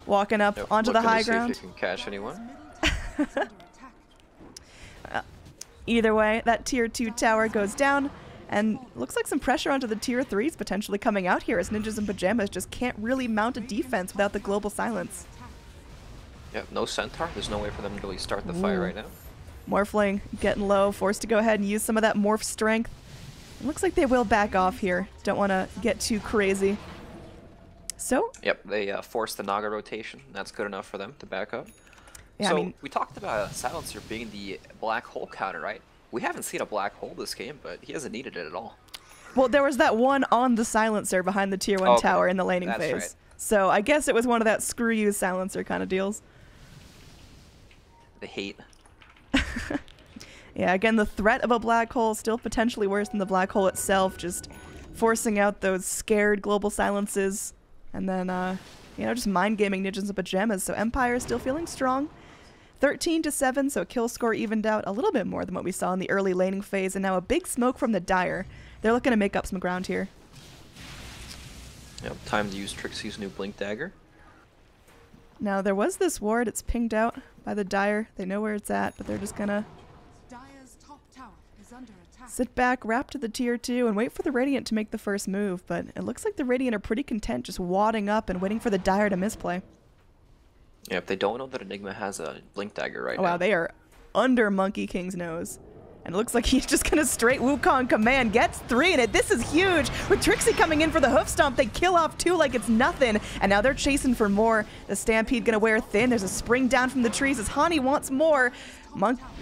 walking up onto the high ground. See if you can catch anyone. Either way, that tier 2 tower goes down, and looks like some pressure onto the tier 3s potentially coming out here as Ninjas in Pajamas just can't really mount a defense without the global silence. Yep, no centaur. There's no way for them to really start the fight right now. Morphling getting low, forced to go ahead and use some of that morph strength. It looks like they will back off here. Don't want to get too crazy. So? Yep, they forced the Naga rotation. That's good enough for them to back up. Yeah, so, I mean, we talked about Silencer being the black hole counter, right? We haven't seen a black hole this game, but he hasn't needed it at all. Well, there was that one on the silencer behind the tier 1 tower in the laning phase. Right. So I guess it was one of that screw you silencer kind of deals. The hate. Yeah, again, the threat of a black hole still potentially worse than the black hole itself, just forcing out those scared global silences, and then, you know, just mind gaming Ninjas in Pajamas. So Empire is still feeling strong. 13-7, so kill score evened out a little bit more than what we saw in the early laning phase, and now a big smoke from the Dire. They're looking to make up some ground here. Yep, time to use Trixie's new Blink Dagger. Now, there was this ward. It's pinged out by the Dire. They know where it's at, but they're just gonna sit back, wrap to the tier 2, and wait for the Radiant to make the first move. But it looks like the Radiant are pretty content just wadding up and waiting for the Dire to misplay. Yeah, if they don't know that Enigma has a Blink Dagger right now. Wow, they are under Monkey King's nose. And it looks like he's just going to straight Wukong command. Gets 3 in it. This is huge. With Trixie coming in for the hoof stomp, they kill off 2 like it's nothing. And now they're chasing for more. The Stampede going to wear thin. There's a spring down from the trees as Hani wants more.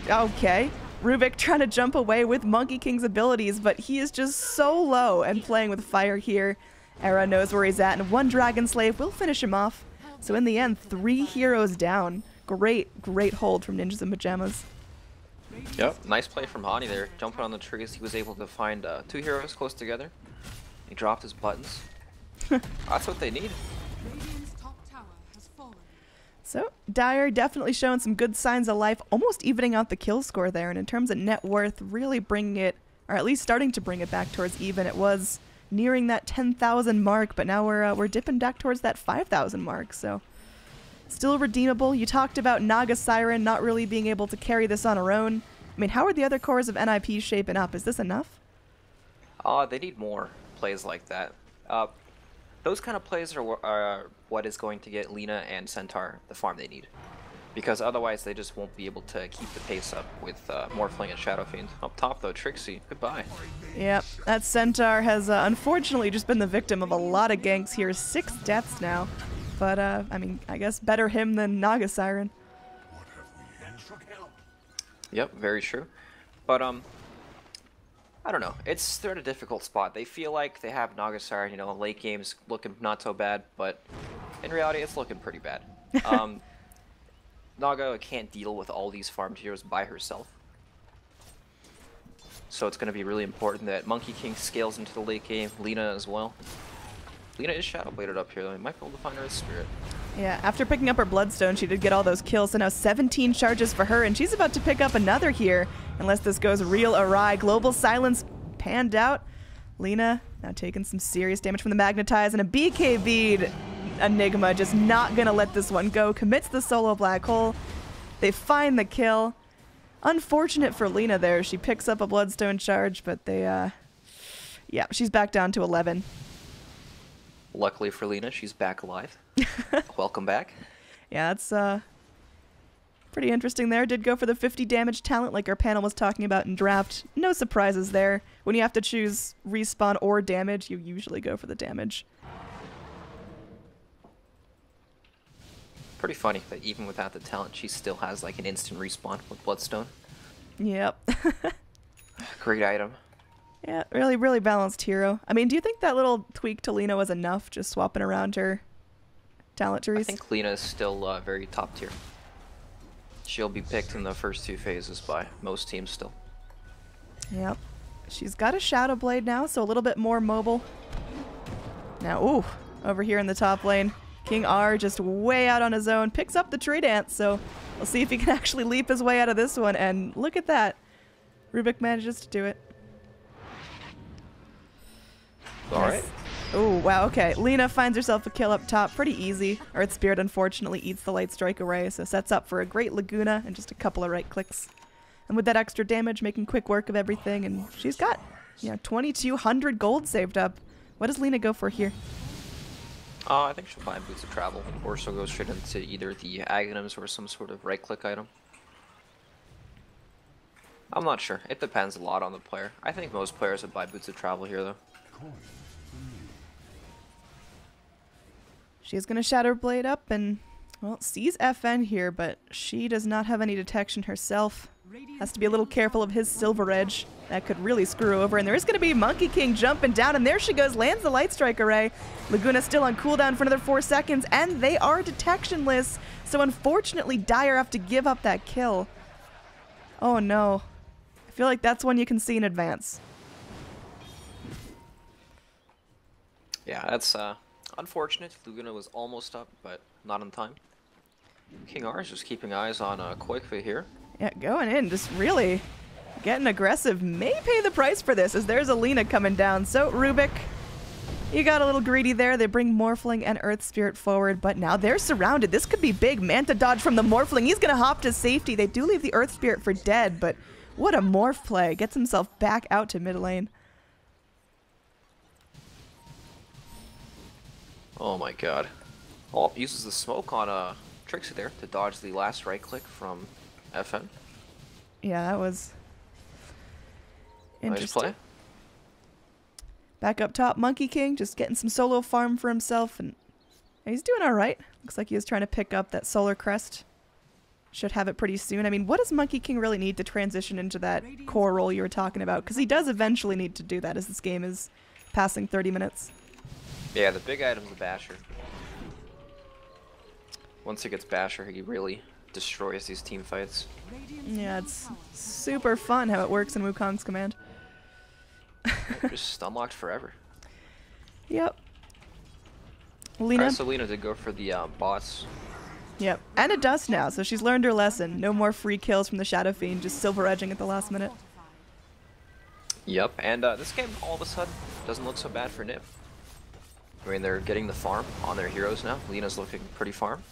Okay. Rubik trying to jump away with Monkey King's abilities, but he is just so low and playing with fire here. Era knows where he's at, and one Dragon Slave will finish him off. So in the end, 3 heroes down. Great hold from Ninjas in Pajamas. Yep, nice play from Hani there. Jumping on the trees, he was able to find 2 heroes close together. He dropped his buttons. That's what they need. So, Dire definitely showing some good signs of life, almost evening out the kill score there. And in terms of net worth, really bringing it, or at least starting to bring it back towards even. It was nearing that 10,000 mark, but now we're dipping back towards that 5,000 mark. So, still redeemable. You talked about Naga Siren not really being able to carry this on her own. I mean, how are the other cores of NiP shaping up? Is this enough? They need more plays like that. Those kind of plays are what is going to get Lina and Centaur the farm they need. Because otherwise they just won't be able to keep the pace up with Morphling and Shadow Fiend. Up top though, Trixie, goodbye. Yep, that Centaur has unfortunately just been the victim of a lot of ganks here. 6 deaths now. But, I mean, I guess better him than Naga Siren. Yep, very true. But, I don't know. They're at a difficult spot. They feel like they have Naga Siren, you know, late game's looking not so bad, but in reality, it's looking pretty bad. Naga can't deal with all these farmed heroes by herself. So it's going to be really important that Monkey King scales into the late game, Lina as well. Lina is Shadow Bladed up here, though. He might be able to find her Spirit. Yeah, after picking up her Bloodstone, she did get all those kills, so now 17 charges for her, and she's about to pick up another here, unless this goes real awry. Global Silence panned out. Lina now taking some serious damage from the Magnetize, and a BKB'd Enigma just not going to let this one go. Commits the solo black hole. They find the kill. Unfortunate for Lina there. She picks up a Bloodstone charge, but they, yeah, she's back down to 11. Luckily for Lina, she's back alive. Welcome back. Yeah, that's pretty interesting there. Did go for the 50 damage talent like our panel was talking about in draft. No surprises there. When you have to choose respawn or damage, you usually go for the damage. Pretty funny that even without the talent, she still has like an instant respawn with Bloodstone. Yep. Great item. Yeah, really balanced hero. I mean, do you think that little tweak to Lina was enough, just swapping around her talent trees? I think Lina is still very top tier. She'll be picked in the first 2 phases by most teams still. Yep. She's got a Shadow Blade now, so a little bit more mobile. Now, ooh, over here in the top lane, King R just way out on his own, picks up the tree dance, so we'll see if he can actually leap his way out of this one, and look at that. Rubik manages to do it. Alright. Oh, wow, okay. Lina finds herself a kill up top. Pretty easy. Earth Spirit, unfortunately, eats the Light Strike away, so sets up for a great Laguna and just a couple of right clicks. And with that extra damage, making quick work of everything, and she's got, 2,200 gold saved up. What does Lina go for here? I think she'll buy Boots of Travel, or she'll go straight into either the Aghanim's or some sort of right-click item. I'm not sure. It depends a lot on the player. I think most players would buy Boots of Travel here, though. She's going to Shadow Blade up and, well, sees FN here, but she does not have any detection herself. Has to be a little careful of his Silver Edge. That could really screw her over. And there is going to be Monkey King jumping down, and there she goes, lands the Light Strike array. Laguna still on cooldown for another 4 seconds, and they are detectionless. So unfortunately, Dire have to give up that kill. Oh no. I feel like that's one you can see in advance. Yeah, that's unfortunate. Laguna was almost up, but not on time. King R is just keeping eyes on Koikve here. Yeah, going in, just really getting aggressive. May pay the price for this, as there's a Lina coming down. So, Rubik, you got a little greedy there. They bring Morphling and Earth Spirit forward, but now they're surrounded. This could be big. Manta dodge from the Morphling. He's going to hop to safety. They do leave the Earth Spirit for dead, but what a morph play. Gets himself back out to mid lane. Oh my god. Oh, uses the smoke on Trixie there to dodge the last right click from FN. Yeah, that was interesting. Nice play. Back up top, Monkey King just getting some solo farm for himself, and he's doing all right. Looks like he was trying to pick up that Solar Crest. Should have it pretty soon. I mean, what does Monkey King really need to transition into that core role you were talking about? Because he does eventually need to do that as this game is passing 30 minutes. Yeah, the big item's the Basher. Once he gets Basher, he really destroys these team fights. Yeah, it's super fun how it works in Wukong's command. Just unlocked forever. Yep. Lina. Alright, so Lina did go for the bots. Yep, and it does now, so she's learned her lesson. No more free kills from the Shadow Fiend, just silver edging at the last minute. Yep, and this game all of a sudden doesn't look so bad for NiP. I mean, they're getting the farm on their heroes now. Lina's looking pretty farm.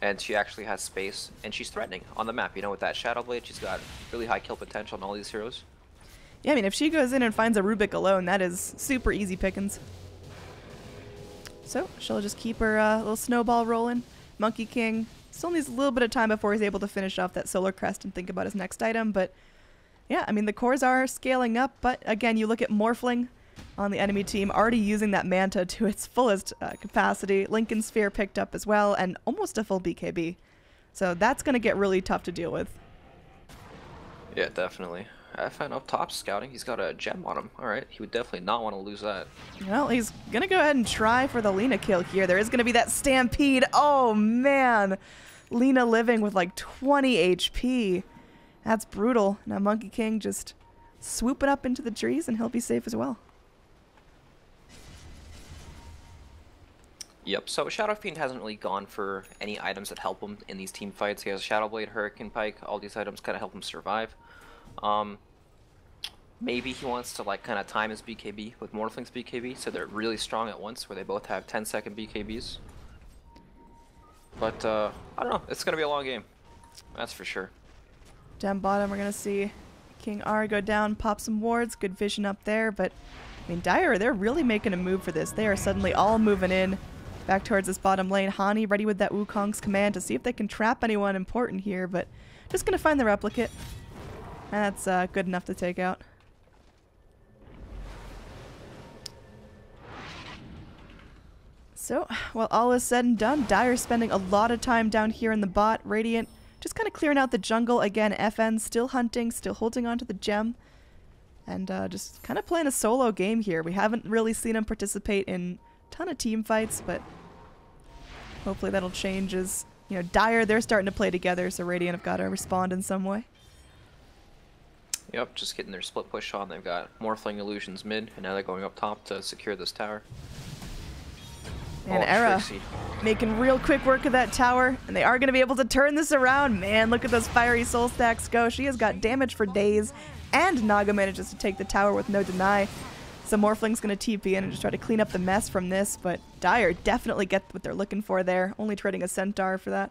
And she actually has space, and she's threatening on the map. You know, with that Shadow Blade, she's got really high kill potential on all these heroes. Yeah, I mean, if she goes in and finds a Rubik alone, that is super easy pickings. So, she'll just keep her little snowball rolling. Monkey King still needs a little bit of time before he's able to finish off that Solar Crest and think about his next item. But, yeah, I mean, the cores are scaling up. But, again, you look at Morphling on the enemy team already using that Manta to its fullest capacity. Lincoln Sphere picked up as well, and almost a full BKB. So that's going to get really tough to deal with. Yeah, definitely. FN up top scouting. He's got a gem on him. Alright, he would definitely not want to lose that. Well, he's going to go ahead and try for the Lina kill here. There is going to be that Stampede. Oh, man. Lina living with like 20 HP. That's brutal. Now Monkey King just swooping up into the trees, and he'll be safe as well. Yep, so Shadow Fiend hasn't really gone for any items that help him in these team fights. He has Shadow Blade, Hurricane Pike, all these items kind of help him survive. Maybe he wants to like kind of time his BKB with Morphling's BKB, so they're really strong at once, where they both have 10-second BKBs. But, I don't know, it's going to be a long game. That's for sure. Down bottom, we're going to see King R go down, pop some wards, good vision up there, but, I mean, Dire, they're really making a move for this. They are suddenly all moving in. Back towards this bottom lane. Hani ready with that Wukong's command to see if they can trap anyone important here, but just going to find the replicate. And that's good enough to take out. So, while all is said and done, Dire spending a lot of time down here in the bot. Radiant just kind of clearing out the jungle. Again, FN still hunting, still holding on to the gem. And just kind of playing a solo game here. We haven't really seen him participate in ton of team fights, but hopefully that'll change as, you know, Dire, they're starting to play together, so Radiant have got to respond in some way. Yep, just getting their split push on. They've got Morphling Illusions mid, and now they're going up top to secure this tower. And Era Trixie making real quick work of that tower, and they are going to be able to turn this around. Man, look at those fiery soul stacks go. She has got damage for days, and Naga manages to take the tower with no deny. so Morphling's going to TP in and just try to clean up the mess from this, but Dire definitely get what they're looking for there. Only trading a Centaur for that.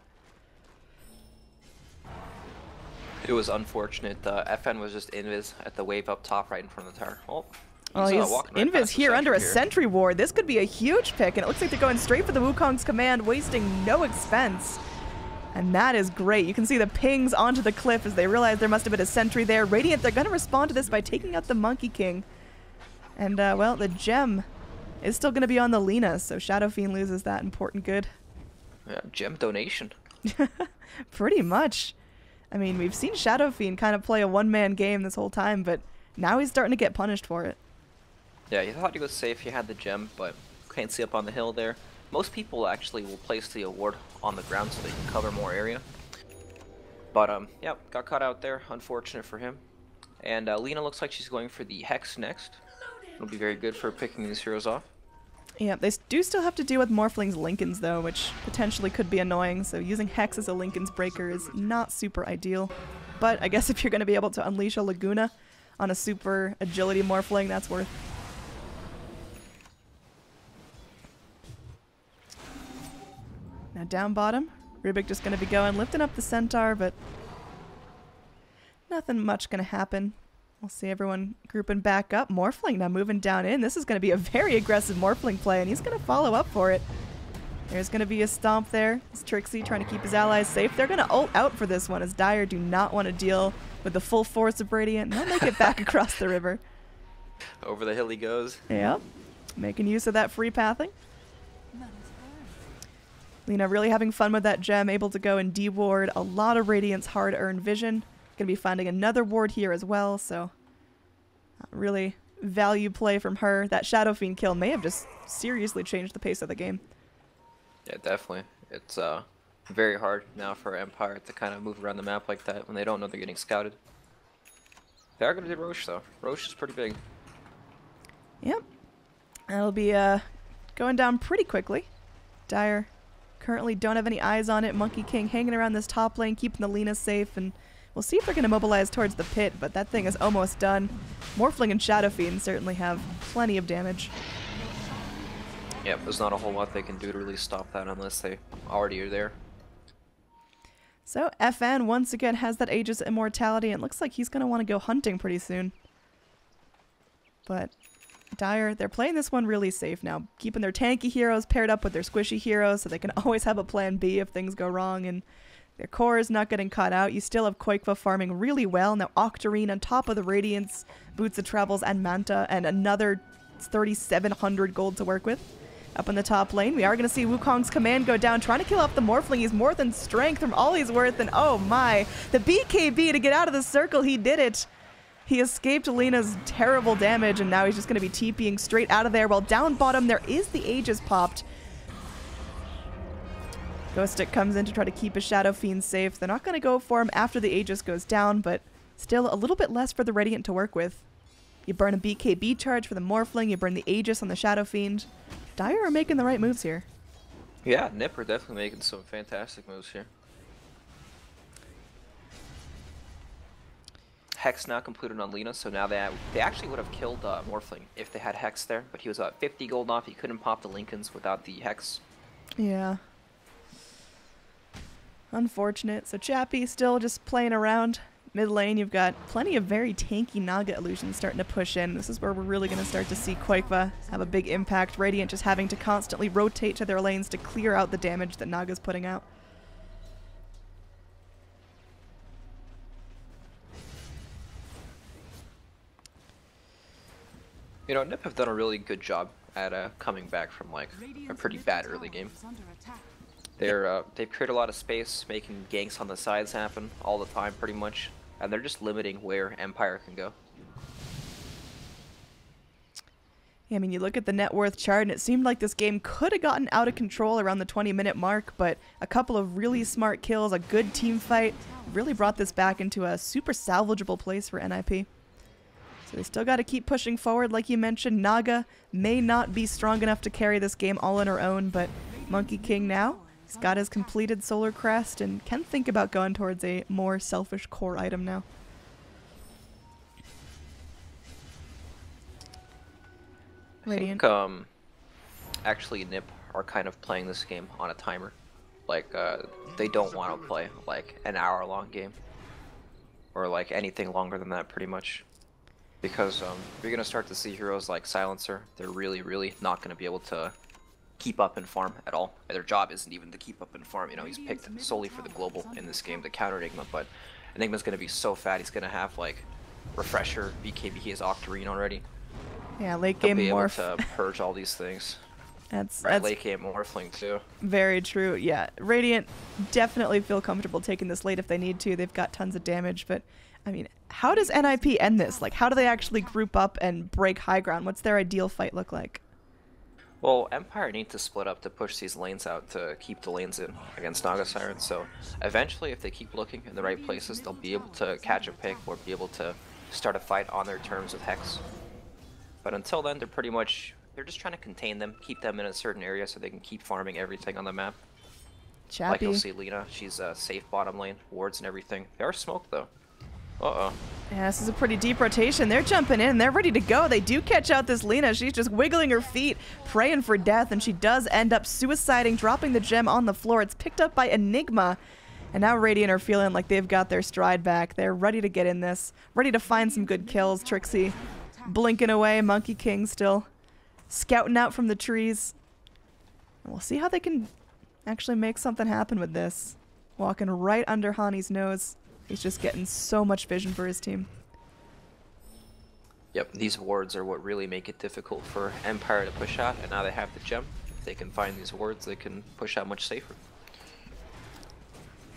It was unfortunate. FN was just invis at the wave up top right in front of the tower. Oh, he's invis here under a sentry ward. This could be a huge pick, and it looks like they're going straight for the Wukong's command, wasting no expense. And that is great. You can see the pings onto the cliff as they realize there must have been a sentry there. Radiant, they're going to respond to this by taking out the Monkey King. And, well, the gem is still going to be on the Lina, so Shadow Fiend loses that important good. Yeah, gem donation. Pretty much. I mean, we've seen Shadow Fiend kind of play a one-man game this whole time, but now he's starting to get punished for it. Yeah, he thought he was safe. He had the gem, but can't see up on the hill there. Most people actually will place the award on the ground so they can cover more area. But, yeah, got caught out there. Unfortunate for him. And Lina looks like she's going for the Hex next. It'll be very good for picking these heroes off. Yeah, they do still have to deal with Morphling's Lincolns, though, which potentially could be annoying, so using Hex as a Lincoln's breaker is not super ideal. But I guess if you're going to be able to unleash a Laguna on a super agility Morphling, that's worth. Now down bottom, Rubik just going to be going, lifting up the Centaur, but nothing much going to happen. We'll see everyone grouping back up. Morphling now moving down in. This is going to be a very aggressive Morphling play, and he's going to follow up for it. There's going to be a stomp there. It's Trixie trying to keep his allies safe. They're going to ult out for this one, as Dire do not want to deal with the full force of Radiant. And they'll make it back across the river. Over the hill he goes. Yep. Making use of that free pathing. Lina really having fun with that gem, able to go and de-ward a lot of Radiant's hard-earned vision. Going to be finding another ward here as well, so really value play from her. That Shadow Fiend kill may have just seriously changed the pace of the game. Yeah, definitely. It's very hard now for Empire to kind of move around the map like that when they don't know they're getting scouted. They are going to do Roche, though. Roche is pretty big. Yep. That'll be going down pretty quickly. Dire currently don't have any eyes on it. Monkey King hanging around this top lane, keeping the Lina safe, and we'll see if they're going to mobilize towards the pit, but that thing is almost done. Morphling and Shadow Fiend certainly have plenty of damage. Yep, there's not a whole lot they can do to really stop that unless they already are there. So FN once again has that Aegis Immortality, and it looks like he's going to want to go hunting pretty soon. But Dire, they're playing this one really safe now, keeping their tanky heroes paired up with their squishy heroes so they can always have a plan B if things go wrong, and their core is not getting caught out. You still have Koikva farming really well. Now Octarine on top of the Radiance, Boots of Travels, and Manta, and another 3,700 gold to work with. Up in the top lane, we are going to see Wukong's command go down, trying to kill off the Morphling. He's more than strength from all he's worth, and oh my, the BKB to get out of the circle, he did it. He escaped Lina's terrible damage, and now he's just going to be TPing straight out of there. While down bottom, there is the Aegis popped. Ghostic comes in to try to keep his Shadow Fiend safe. They're not going to go for him after the Aegis goes down, but still a little bit less for the Radiant to work with. You burn a BKB charge for the Morphling, you burn the Aegis on the Shadow Fiend. Dire are making the right moves here. Yeah, NiP are definitely making some fantastic moves here. Hex now completed on Lina, so now they actually would have killed Morphling if they had Hex there, but he was about 50 gold off. He couldn't pop the Lincolns without the Hex. Yeah. Unfortunate. So Chappie still just playing around. Mid lane, you've got plenty of very tanky Naga illusions starting to push in. This is where we're really going to start to see Koikva have a big impact. Radiant just having to constantly rotate to their lanes to clear out the damage that Naga's putting out. You know, NiP have done a really good job at coming back from like a pretty bad early game. They've created a lot of space, making ganks on the sides happen all the time pretty much, and they're just limiting where Empire can go. Yeah, I mean, you look at the net worth chart, and it seemed like this game could have gotten out of control around the 20-minute mark, but a couple of really smart kills, a good team fight, really brought this back into a super salvageable place for NiP. So they still got to keep pushing forward. Like you mentioned, Naga may not be strong enough to carry this game all on her own, but Monkey King now, he's got his completed Solar Crest and can think about going towards a more selfish core item now. Radiant. I think actually NiP are kind of playing this game on a timer. Like they don't want to play like an hour-long game or like anything longer than that, pretty much. Because you're gonna start to see heroes like Silencer. They're really not gonna be able to keep up and farm at all. Their job isn't even to keep up and farm. You know, he's picked solely for the global in this game to counter Enigma, but Enigma's gonna be so fat. He's gonna have like Refresher, BKB. He has Octarine already. Yeah, late He'll game be able morph. to purge all these things. That's Late game Morphling too. very true. Yeah, Radiant definitely feel comfortable taking this late if they need to. They've got tons of damage, but I mean, how does NiP end this? Like, how do they actually group up and break high ground? What's their ideal fight look like? Well, Empire need to split up to push these lanes out to keep the lanes in against Naga Siren. So eventually, if they keep looking in the right places, they'll be able to catch a pick or be able to start a fight on their terms with Hex. But until then, they're just trying to contain them, keep them in a certain area so they can keep farming everything on the map. Chappy. Like you'll see Lina, she's safe bottom lane, wards and everything. They are smoked though. Uh-oh. Yeah, this is a pretty deep rotation. They're jumping in. They're ready to go. They do catch out this Lina. She's just wiggling her feet, praying for death, and she does end up suiciding, dropping the gem on the floor. It's picked up by Enigma. And now Radiant are feeling like they've got their stride back. They're ready to get in this, ready to find some good kills. Trixie blinking away. Monkey King still scouting out from the trees. And we'll see how they can actually make something happen with this. Walking right under Hani's nose. He's just getting so much vision for his team. Yep, these wards are what really make it difficult for Empire to push out, and now they have the gem. If they can find these wards, they can push out much safer.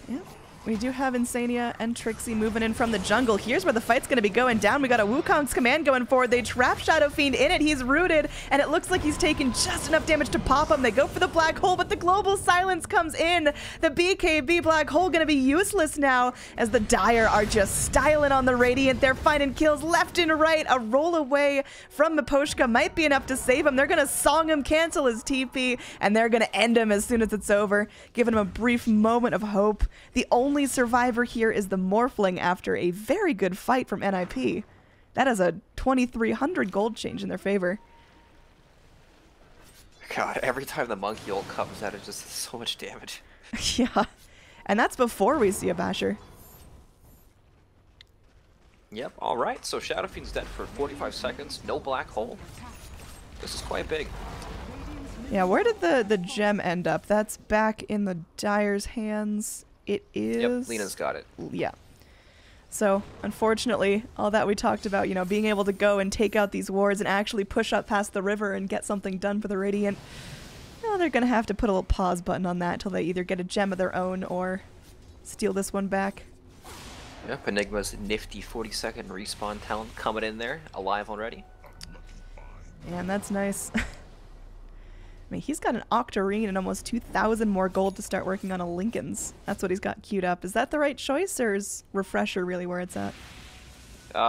Yeah. We do have Insania and Trixie moving in from the jungle. Here's where the fight's going to be going down. We got a Wukong's command going forward. They trap Shadow Fiend in it. He's rooted, and it looks like he's taking just enough damage to pop him. They go for the black hole, but the global silence comes in. The BKB black hole going to be useless now as the Dire are just styling on the Radiant. They're finding kills left and right. A roll away from Miposhka might be enough to save him. They're going to song him, cancel his TP, and they're going to end him as soon as it's over, giving him a brief moment of hope. The only survivor here is the Morphling after a very good fight from NiP. That is a 2,300 gold change in their favor. God, every time the monkey ult comes out, it just does so much damage. Yeah, and that's before we see a basher. Yep, alright, so Shadow Fiend's dead for 45 seconds, no black hole. This is quite big. Yeah, where did the gem end up? That's back in the Dire's hands. It is... Yep, Lina's got it. Yeah. So, unfortunately, all that we talked about, you know, being able to go and take out these wards and actually push up past the river and get something done for the Radiant, well, they're going to have to put a little pause button on that until they either get a gem of their own or steal this one back. Yep, Enigma's nifty 40-second respawn talent coming in there, alive already. And that's nice. I mean, he's got an Octarine and almost 2,000 more gold to start working on a Lincoln's. That's what he's got queued up. Is that the right choice, or is Refresher really where it's at?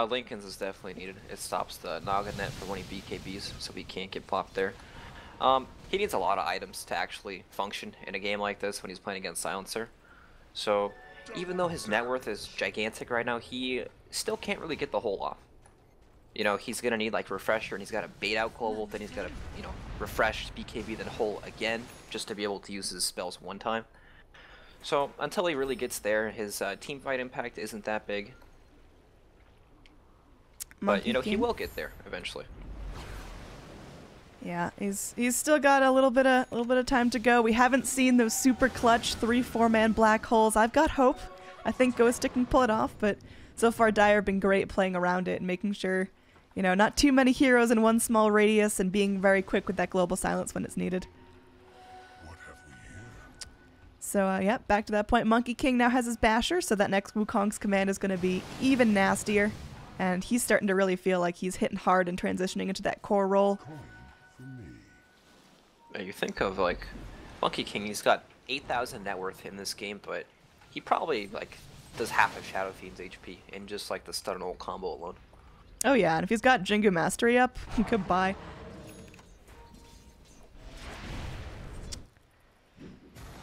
Lincoln's is definitely needed. It stops the Naga net from when he BKBs, so he can't get popped there. He needs a lot of items to actually function in a game like this when he's playing against Silencer. So, even though his net worth is gigantic right now, he still can't really get the hole off. You know, he's going to need, like, Refresher, and he's got to bait out Global, then he's got to, you know, refresh, BKB, then hole again, just to be able to use his spells one time. So, until he really gets there, his team fight impact isn't that big. But, you know, he will get there, eventually. Yeah, he's still got a little bit of time to go. We haven't seen those super clutch 3-4-man black holes. I've got hope. I think Ghostic can pull it off, but so far Dire have been great playing around it and making sure, you know, not too many heroes in one small radius and being very quick with that global silence when it's needed. What have we here? So, yeah, back to that point. Monkey King now has his basher, so that next Wukong's command is going to be even nastier. And he's starting to really feel like he's hitting hard and transitioning into that core role. You think of, like, Monkey King, he's got 8,000 net worth in this game, but he probably, like, does half of Shadow Fiend's HP in just, like, the stun and ult combo alone. Oh yeah, and if he's got Jingu Mastery up, goodbye.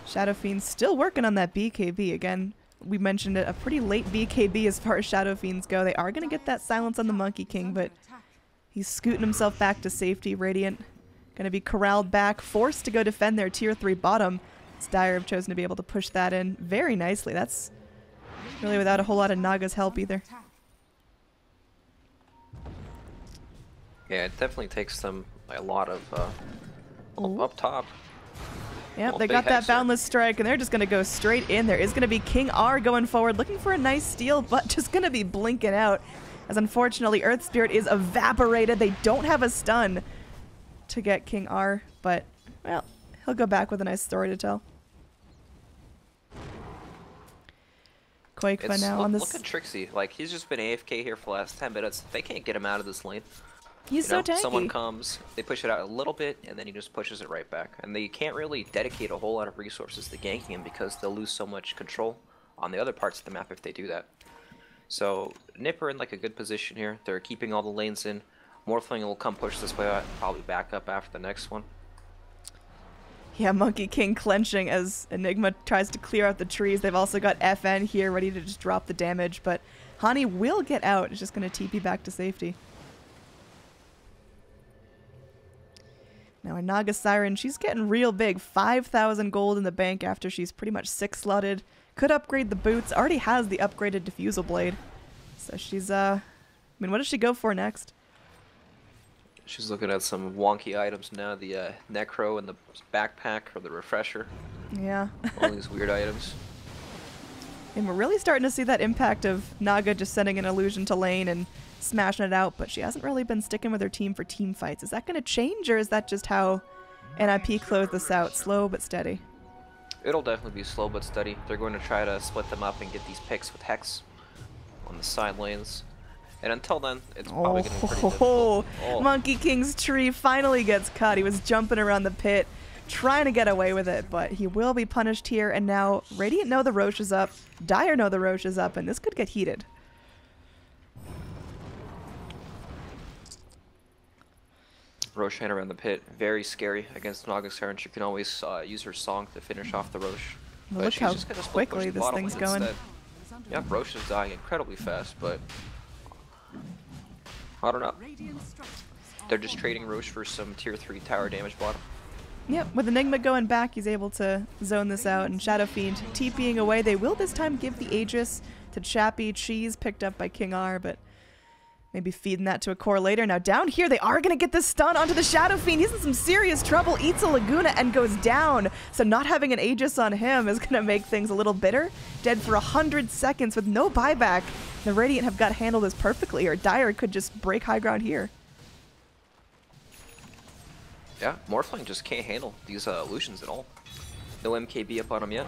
Shadow Fiend's still working on that BKB. Again, we mentioned it, a pretty late BKB as far as Shadow Fiends go. They are going to get that silence on the Monkey King, but He's scooting himself back to safety. Radiant going to be corralled back, forced to go defend their tier 3 bottom. As Dire have chosen to be able to push that in very nicely. That's really without a whole lot of Naga's help either. Yeah, it definitely takes them a lot of up top. Yep, they got that Boundless Strike, and they're just going to go straight in. There is going to be King R going forward, looking for a nice steal, but just going to be blinking out. As unfortunately, Earth Spirit is evaporated. They don't have a stun to get King R, but, well, he'll go back with a nice story to tell. Quakefa now on this. Look at Trixie. Like, he's just been AFK here for the last 10 minutes. They can't get him out of this lane. He's so tanky. Someone comes, they push it out a little bit, and then he just pushes it right back. And they can't really dedicate a whole lot of resources to ganking him because they'll lose so much control on the other parts of the map if they do that. So NiP are in like a good position here. They're keeping all the lanes in. Morphling will come push this way, probably back up after the next one. Yeah, Monkey King clenching as Enigma tries to clear out the trees. They've also got FN here ready to just drop the damage, but Hani will get out. It's just going to TP back to safety. Now, our Naga Siren, she's getting real big. 5,000 gold in the bank after she's pretty much 6-slotted. Could upgrade the boots. Already has the upgraded Diffusal Blade. So she's, I mean, what does she go for next? She's looking at some wonky items now. The Necro and the backpack or the Refresher. Yeah. All these weird items. And we're really starting to see that impact of Naga just sending an illusion to lane and smashing it out, but she hasn't really been sticking with her team for team fights. Is that going to change, or is that just how NiP closed this out? Slow but steady. It'll definitely be slow but steady. They're going to try to split them up and get these picks with Hex on the side lanes. And until then, it's probably going to be pretty difficult. Monkey King's tree finally gets cut. He was jumping around the pit, trying to get away with it, but he will be punished here. And now Radiant know the Roche is up, Dire know the Roche is up, and this could get heated. Roshan around the pit, very scary against Naga Siren. She can always use her song to finish off the Roche. Well, look how quickly this thing's going. Instead. Yeah, Roche is dying incredibly fast, but I don't know. They're just trading Roche for some tier 3 tower damage bottom. Yep, with Enigma going back, he's able to zone this out, and Shadow Fiend TPing away. They will this time give the Aegis to Chappie. Cheese picked up by King R, but maybe feeding that to a core later. Now down here, they are going to get this stun onto the Shadow Fiend. He's in some serious trouble. Eats a Laguna and goes down. So not having an Aegis on him is going to make things a little bitter. Dead for 100 seconds with no buyback. The Radiant have got to handle this perfectly, or Dire could just break high ground here. Yeah, Morphling just can't handle these illusions at all. No MKB up on him yet.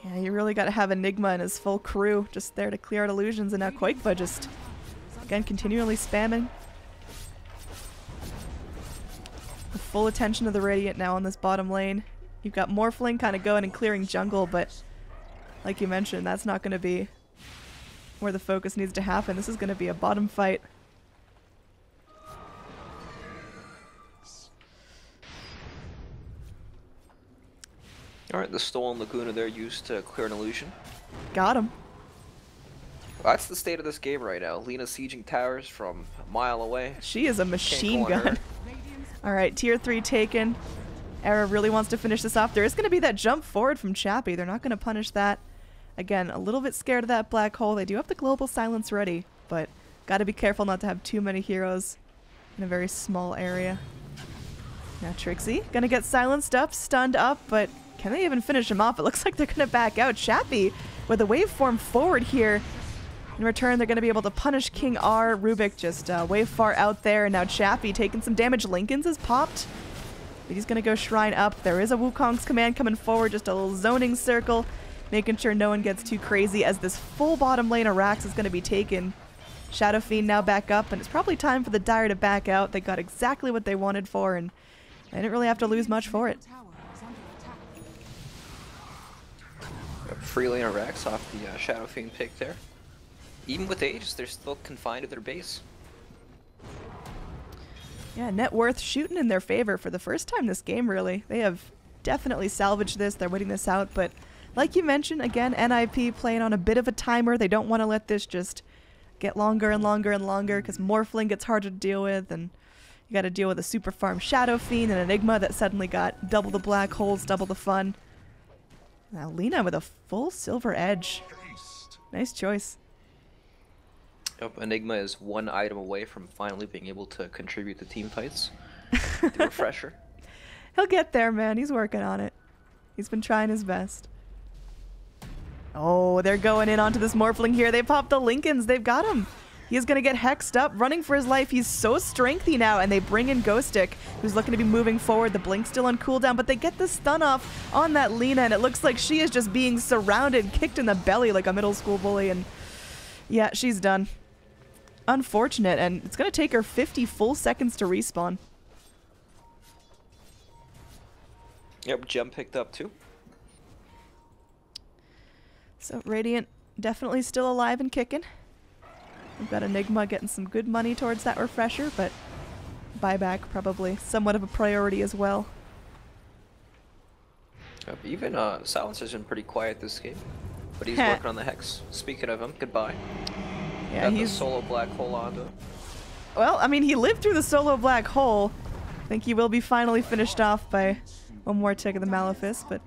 Yeah, you really got to have Enigma and his full crew just there to clear out illusions, and now Quakefa just, again, continually spamming. The full attention of the Radiant now on this bottom lane. You've got Morphling kind of going and clearing jungle, but like you mentioned, that's not going to be where the focus needs to happen. This is going to be a bottom fight. Alright, the stolen Laguna there used to clear an illusion. Got him. That's the state of this game right now. Lina sieging towers from a mile away. She is a machine gun. Alright, tier 3 taken. Era really wants to finish this off. There is going to be that jump forward from Chappie. They're not going to punish that. Again, a little bit scared of that black hole. They do have the global silence ready, but got to be careful not to have too many heroes in a very small area. Now Trixie going to get silenced up, stunned up, but can they even finish him off? It looks like they're going to back out. Chappie with a waveform forward here. In return, they're going to be able to punish King R. Rubik just way far out there. And now Chappie taking some damage. Lincoln's has popped. But he's going to go Shrine up. There is a Wukong's command coming forward. Just a little zoning circle. Making sure no one gets too crazy as this full bottom lane of Rax is going to be taken. Shadow Fiend now back up. And it's probably time for the Dire to back out. They got exactly what they wanted for. And they didn't really have to lose much for it. Free lane of Rax off the Shadow Fiend pick there. Even with Aegis, they're still confined to their base. Yeah, net worth shooting in their favor for the first time this game, really. They have definitely salvaged this. They're winning this out, but like you mentioned, again, NiP playing on a bit of a timer. They don't want to let this just get longer and longer and longer because Morphling gets harder to deal with, and you got to deal with a super farm Shadow Fiend and Enigma that suddenly got double the black holes, double the fun. Now Lina with a full silver edge. Nice choice. Yep, Enigma is one item away from finally being able to contribute to team fights. The refresher. He'll get there, man. He's working on it. He's been trying his best. Oh, they're going in onto this Morphling here. They popped the Lincolns. They've got him. He's going to get hexed up, running for his life. He's so strengthy now, and they bring in Ghostic, who's looking to be moving forward. The Blink's still on cooldown, but they get the stun off on that Lina, and it looks like she is just being surrounded, kicked in the belly like a middle school bully, and yeah, she's done. Unfortunate, and it's going to take her 50 full seconds to respawn. Yep, Gem picked up too. So Radiant definitely still alive and kicking. We've got Enigma getting some good money towards that refresher, but buyback probably somewhat of a priority as well. Yep, even Silencer's been pretty quiet this game, but he's working on the Hex. Speaking of him, goodbye. Yeah, got he's the solo black hole onto him. Well, I mean, he lived through the solo black hole. I think he will be finally finished off by one more tick of the Malefice, but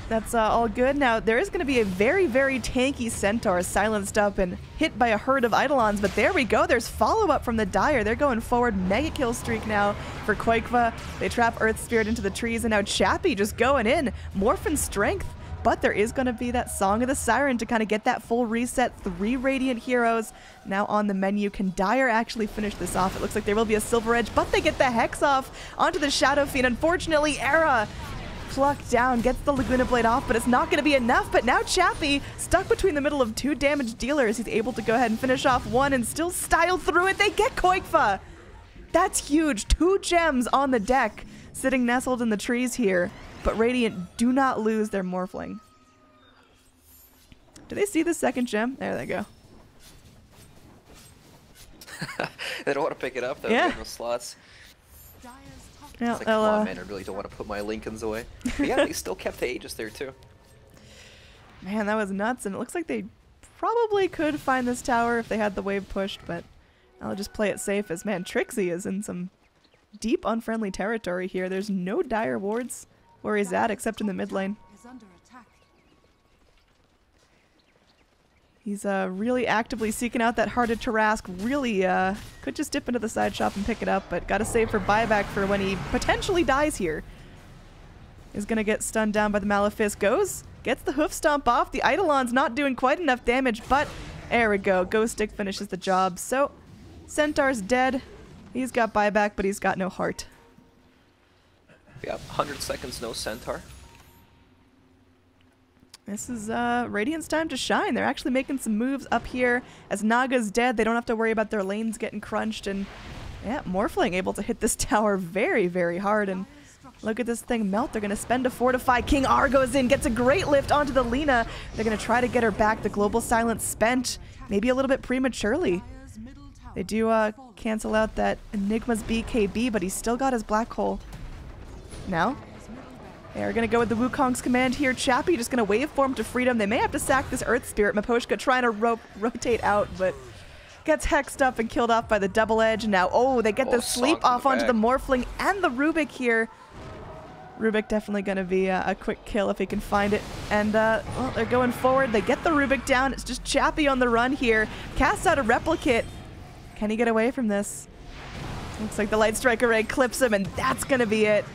that's all good. Now, there is going to be a very, very tanky Centaur silenced up and hit by a herd of Eidolons, but there we go. There's follow-up from the Dire. They're going forward. Mega kill streak now for Quakeva. They trap Earth Spirit into the trees, and now Chappie just going in. Morphin strength. But there is going to be that Song of the Siren to kind of get that full reset. 3 Radiant heroes now on the menu. Can Dire actually finish this off? It looks like there will be a Silver Edge, but they get the Hex off onto the Shadow Fiend. Unfortunately, Era plucked down, gets the Laguna Blade off, but it's not going to be enough. But now Chappie, stuck between the middle of 2 damage dealers, he's able to go ahead and finish off one and still style through it. They get Quakeva. That's huge. 2 gems on the deck, sitting nestled in the trees here. But Radiant do not lose their Morphling. Do they see the second gem? There they go. They don't want to pick it up, though. Yeah. No slots. Yeah, It's like, come on, man, I really don't want to put my Lincolns away. But yeah, they still kept the Aegis there, too. Man, that was nuts. And it looks like they probably could find this tower if they had the wave pushed, but I'll just play it safe as, man, Trixie is in some deep unfriendly territory here. There's no Dire wards where he's at except in the mid lane. He's really actively seeking out that Hearted Tarrasque. Really could just dip into the side shop and pick it up, but gotta save for buyback for when he potentially dies here. Is gonna get stunned down by the Malefice. Gets the hoof stomp off. The Eidolon's not doing quite enough damage, but there we go. Ghostic finishes the job. So Centaur's dead. He's got buyback, but he's got no heart. Yeah, 100 seconds, no Centaur. This is Radiant's time to shine. They're actually making some moves up here. As Naga's dead, they don't have to worry about their lanes getting crunched. And yeah, Morphling able to hit this tower very, very hard. And look at this thing melt. They're going to spend to fortify. King R goes in, gets a great lift onto the Lina. They're going to try to get her back. The Global Silence spent, maybe a little bit prematurely. They do cancel out that Enigma's BKB, but he's still got his black hole. Now, they're going to go with the Wukong's command here. Chappie just going to waveform to freedom. They may have to sack this Earth Spirit. Miposhka trying to rotate out, but gets hexed up and killed off by the double edge. Now, oh, they get the sleep off onto the Morphling and the Rubik here. Rubik definitely going to be a quick kill if he can find it. And, well, they're going forward. They get the Rubik down. It's just Chappie on the run here. Casts out a replicate. Can he get away from this? Looks like the Light Strike Array clips him, and that's going to be it.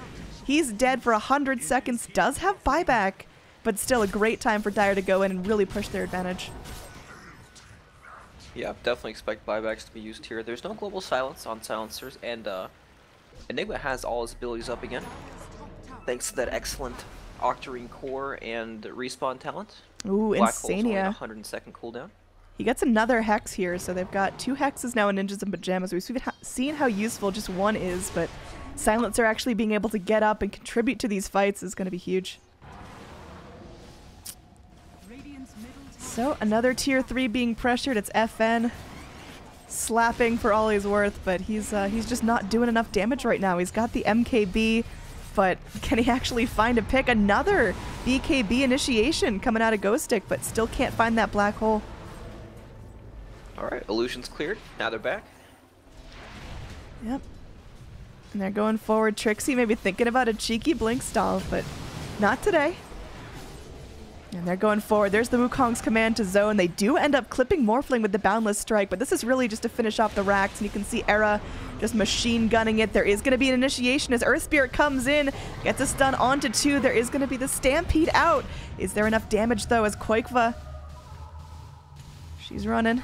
He's dead for 100 seconds. Does have buyback, but still a great time for Dire to go in and really push their advantage. Yeah, definitely expect buybacks to be used here. There's no Global Silence on Silencers, and Enigma has all his abilities up again. Thanks to that excellent Octarine Core and Respawn talent. Ooh, Black Hole's only Insania. 100-second cooldown. He gets another Hex here, so they've got 2 Hexes now in Ninjas in Pajamas. We've seen how useful just one is, but Silencer actually being able to get up and contribute to these fights is going to be huge. So another tier 3 being pressured. It's FN slapping for all he's worth, but he's just not doing enough damage right now. He's got the MKB, but can he actually find a pick? Another BKB initiation coming out of Ghostic, but still can't find that black hole. Alright, illusion's cleared. Now they're back. Yep. And they're going forward. Trixie maybe thinking about a cheeky blink stall, but not today. And they're going forward. There's the Wukong's command to zone. They do end up clipping Morphling with the Boundless Strike, but this is really just to finish off the racks. And you can see Era just machine gunning it. There is going to be an initiation as Earth Spirit comes in, gets a stun onto 2. There is going to be the Stampede out. Is there enough damage, though, as Koikva... She's running.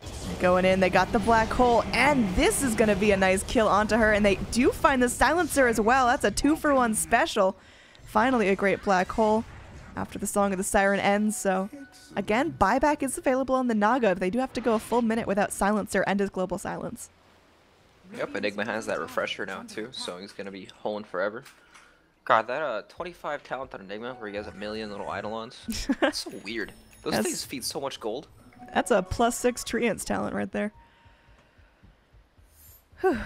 They're going in. They got the black hole, and this is going to be a nice kill onto her. And they do find the silencer as well. That's a 2-for-1 special. Finally, a great black hole after the Song of the Siren ends. So, again, buyback is available on the Naga. They do have to go a full minute without silencer and his global silence. Yep, Enigma has that refresher now too, so he's gonna be holding forever. God, that 25 talent on Enigma where he has a million little Eidolons. That's so weird. Those things feed so much gold. That's a +6 Treants talent right there. Whew.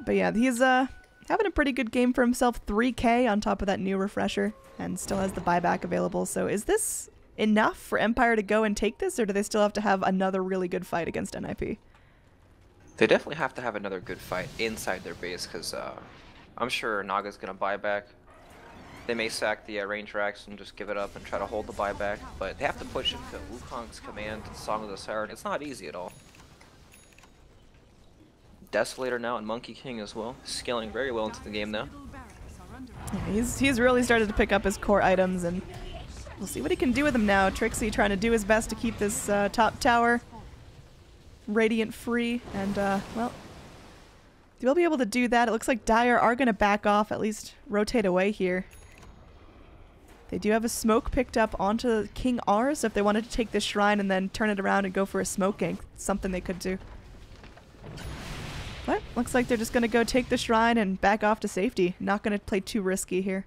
But yeah, he's having a pretty good game for himself. 3K on top of that new refresher, and still has the buyback available. So is this enough for Empire to go and take this, or do they still have to have another really good fight against NiP? They definitely have to have another good fight inside their base, because I'm sure Naga's going to buy back. They may sack the range racks and just give it up and try to hold the buyback, but they have to push into Wukong's command, Song of the Siren. It's not easy at all. Desolator now and Monkey King as well, scaling very well into the game now. Yeah, he's really started to pick up his core items, and we'll see what he can do with them now. Trixie trying to do his best to keep this top tower radiant free, and well, they'll be able to do that. It looks like Dire are going to back off, at least rotate away here. They do have a smoke picked up onto King R, so if they wanted to take this shrine and then turn it around and go for a smoke gank, something they could do. But looks like they're just going to go take the shrine and back off to safety. Not going to play too risky here.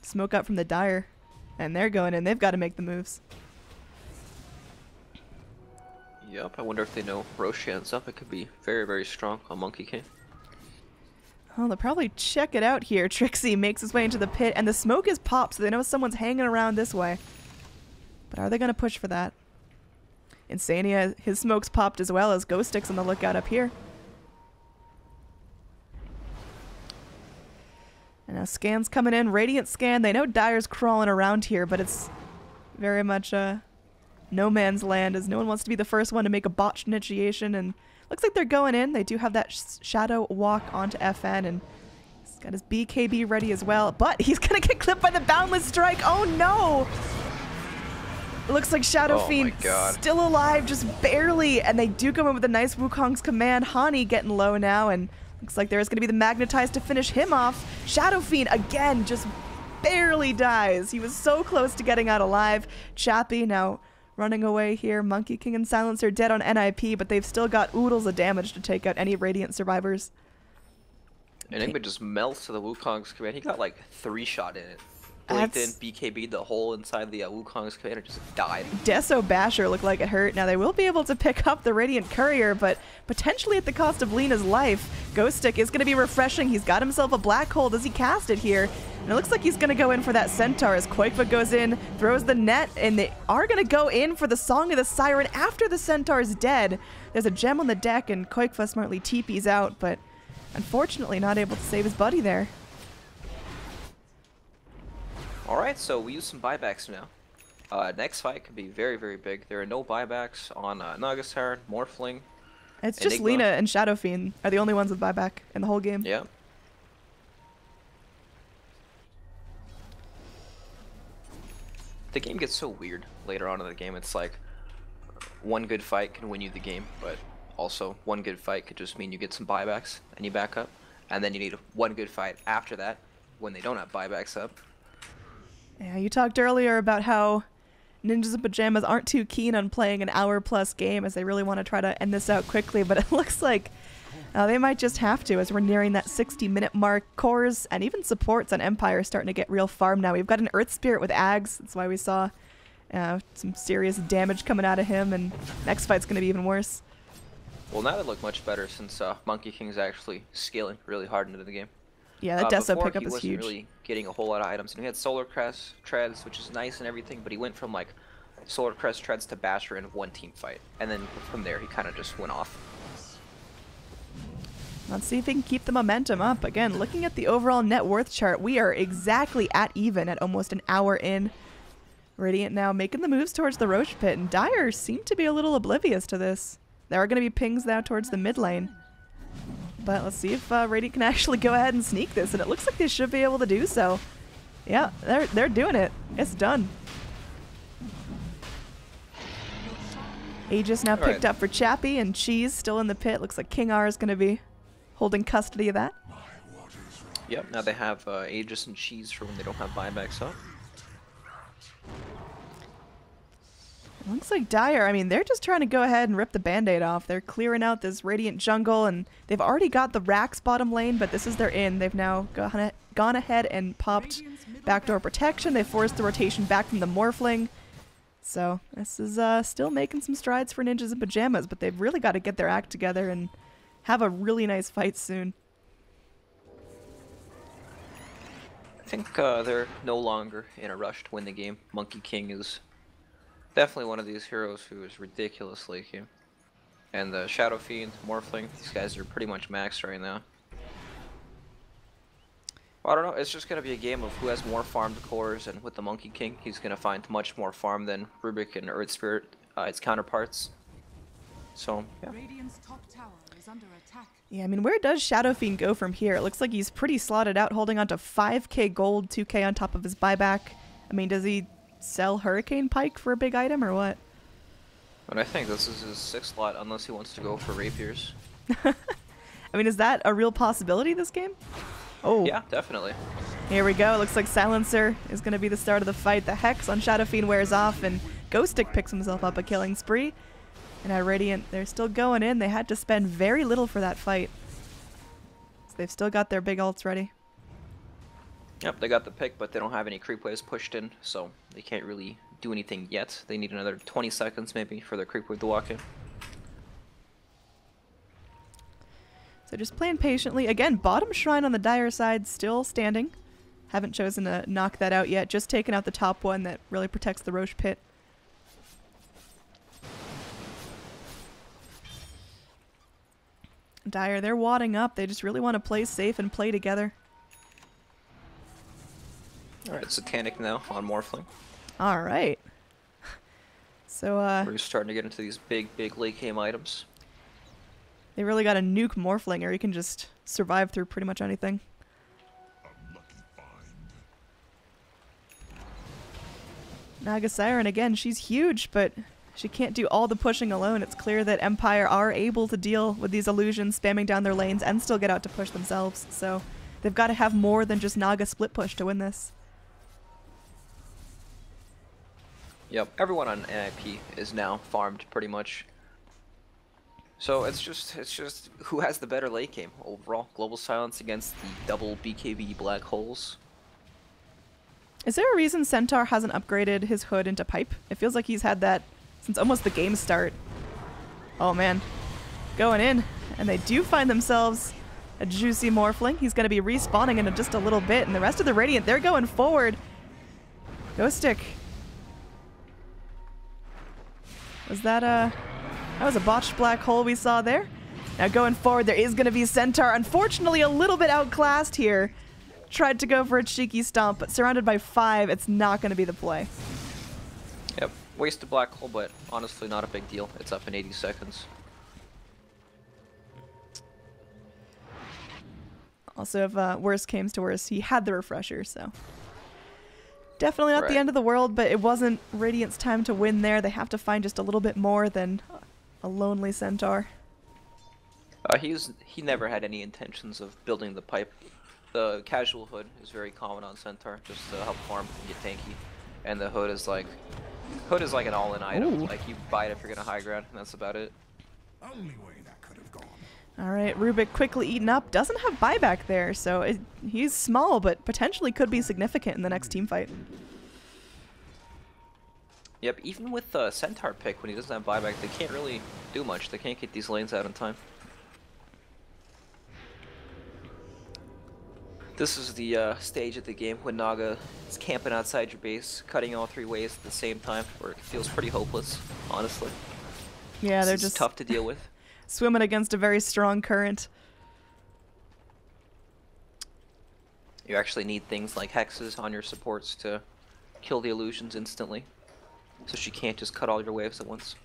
Smoke up from the Dire. And they're going in. They've got to make the moves. Yep, I wonder if they know Roshan's up. It could be very, very strong on Monkey King. Oh, they'll probably check it out here. Trixie makes his way into the pit, and the smoke is popped, so they know someone's hanging around this way. But are they going to push for that? Insania, his smoke's popped as well as Ghost Stick's on the lookout up here. And now Scan's coming in. Radiant Scan. They know Dire's crawling around here, but it's very much no man's land, as no one wants to be the first one to make a botched initiation. And looks like they're going in. They do have that shadow walk onto FN, and he's got his BKB ready as well. But he's going to get clipped by the Boundless Strike. Oh no! It looks like Shadow Fiend still alive, just barely, and they do come in with a nice Wukong's command. Hani getting low now, and looks like there's going to be the Magnetize to finish him off. Shadow Fiend, again, just barely dies. He was so close to getting out alive. Chappie now running away here. Monkey King and Silencer dead on NiP, but they've still got oodles of damage to take out any Radiant survivors. Enigma just melts to the Wukong's command. He got like 3-shot in it. Blinked in, BKB'd the hole inside the Wukong's command and just died. Deso Basher looked like it hurt. Now they will be able to pick up the Radiant Courier, but potentially at the cost of Lina's life. Ghost Stick is going to be refreshing. He's got himself a black hole. Does he cast it here? And it looks like he's going to go in for that Centaur as Koikva goes in, throws the net, and they are going to go in for the Song of the Siren after the Centaur's dead. There's a gem on the deck, and Koikva smartly TP's out, but unfortunately not able to save his buddy there. Alright, so we use some buybacks now. Next fight could be very, very big. There are no buybacks on Naga Siren, Morphling. It's just Lina and Shadow Fiend are the only ones with buyback in the whole game. Yeah. The game gets so weird later on in the game. It's like one good fight can win you the game, but also one good fight could just mean you get some buybacks and you back up. And then you need one good fight after that when they don't have buybacks up. Yeah, you talked earlier about how Ninjas in Pajamas aren't too keen on playing an hour-plus game as they really want to try to end this out quickly, but it looks like they might just have to as we're nearing that 60-minute mark. Cores and even supports on Empire starting to get real farm now. We've got an Earth Spirit with Ags. That's why we saw some serious damage coming out of him, and next fight's going to be even worse. Well, now they look much better since Monkey King's actually scaling really hard into the game. Yeah, that Deso pickup is huge. He wasn't really getting a whole lot of items. And he had Solar Crest, Treads, which is nice and everything, but he went from like Solar Crest tries to bash her in one team fight, and then from there he kind of just went off. Let's see if he can keep the momentum up. Again, looking at the overall net worth chart, we are exactly at even at almost an hour in. Radiant now making the moves towards the Roche pit, and Dire seem to be a little oblivious to this. There are going to be pings now towards the mid lane. But let's see if Radiant can actually go ahead and sneak this, and it looks like they should be able to do so. Yeah, they're doing it. It's done. Aegis now picked up for Chappie, and Cheese still in the pit. Looks like King R is going to be holding custody of that. Yep, now they have Aegis and Cheese for when they don't have buybacks up. It looks like Dire, I mean, they're just trying to go ahead and rip the band-aid off. They're clearing out this Radiant jungle, and they've already got the Rax bottom lane, but this is their in. They've now gone ahead and popped backdoor protection. They forced the rotation back from the Morphling. So this is still making some strides for Ninjas in Pajamas, but they've really got to get their act together and have a really nice fight soon. I think they're no longer in a rush to win the game. Monkey King is definitely one of these heroes who is ridiculously key. And the Shadow Fiend, Morphling, these guys are pretty much maxed right now. Well, I don't know, it's just going to be a game of who has more farmed cores, and with the Monkey King, he's going to find much more farm than Rubik and Earth Spirit, its counterparts. So, yeah. Radiant's top tower is under attack. Yeah, I mean, where does Shadow Fiend go from here? It looks like he's pretty slotted out, holding on to 5k gold, 2k on top of his buyback. I mean, does he sell Hurricane Pike for a big item, or what? But I think this is his 6th slot, unless he wants to go for Rapiers. I mean, is that a real possibility this game? Oh. Yeah, definitely. Here we go. Looks like Silencer is going to be the start of the fight. The Hex on Shadow Fiend wears off, and Ghostic picks himself up a killing spree. And at Radiant, they're still going in. They had to spend very little for that fight. So they've still got their big ults ready. Yep, they got the pick, but they don't have any creep waves pushed in, so they can't really do anything yet. They need another 20 seconds maybe for their creep wave to walk in. So just playing patiently. Again, bottom shrine on the Dire side still standing. Haven't chosen to knock that out yet. Just taking out the top one that really protects the Roche pit. Dire, they're wadding up. They just really want to play safe and play together. Alright, Satanic now on Morphling. Alright. So, we're starting to get into these big late game items. they really got to nuke Morphling, or he can just survive through pretty much anything. Naga Siren, again, she's huge, but she can't do all the pushing alone. It's clear that Empire are able to deal with these illusions, spamming down their lanes, and still get out to push themselves. So they've got to have more than just Naga split push to win this. Yep, everyone on NiP is now farmed pretty much. So it's just who has the better late game overall. Global Silence against the double BKB black holes. Is there a reason Centaur hasn't upgraded his hood into pipe? It feels like he's had that since almost the game start. Oh man, going in, and they do find themselves a juicy Morphling. He's going to be respawning in just a little bit, and the rest of the Radiant, they're going forward. Ghostic. Was that that was a botched black hole we saw there. Now going forward, there is going to be Centaur. Unfortunately, a little bit outclassed here. Tried to go for a cheeky stomp, but surrounded by 5, it's not going to be the play. Yep, wasted black hole, but honestly not a big deal. It's up in 80 seconds. Also, if worst came to worst, he had the refresher, so definitely not the end of the world, but it wasn't Radiant's time to win there. They have to find just a little bit more than a lonely Centaur. He never had any intentions of building the pipe. The casual hood is very common on Centaur, just to help farm and get tanky. And the hood is like an all-in item. Ooh. Like you buy it if you're gonna high ground, and that's about it. Only way that could have gone. All right, Rubik quickly eaten up. Doesn't have buyback there, so he's small, but potentially could be significant in the next team fight. Yep, even with the Centaur pick, when he doesn't have buyback, they can't really do much. They can't get these lanes out in time. This is the stage of the game when Naga is camping outside your base, cutting all 3 waves at the same time, where it feels pretty hopeless, honestly. Yeah, they're This is just tough to deal with. swimming against a very strong current. You actually need things like hexes on your supports to kill the illusions instantly, so she can't just cut all your waves at once.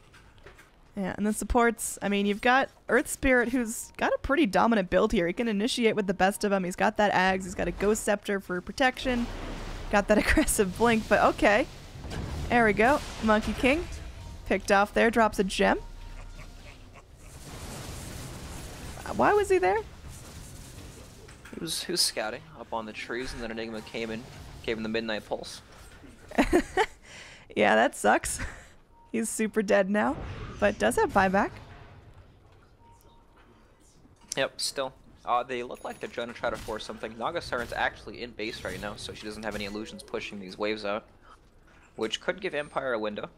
Yeah, and then supports, I mean, you've got Earth Spirit, who's got a pretty dominant build here. He can initiate with the best of them. He's got that Ags, he's got a Ghost Scepter for protection, got that aggressive Blink, but okay. There we go. Monkey King picked off there, drops a gem. Why was he there? He was scouting up on the trees, and then Enigma came in, gave him the Midnight Pulse. Yeah, that sucks. He's super dead now, but does have buyback. Yep, still. They look like they're trying to force something. Naga Siren's actually in base right now, so she doesn't have any illusions pushing these waves out, which could give Empire a window.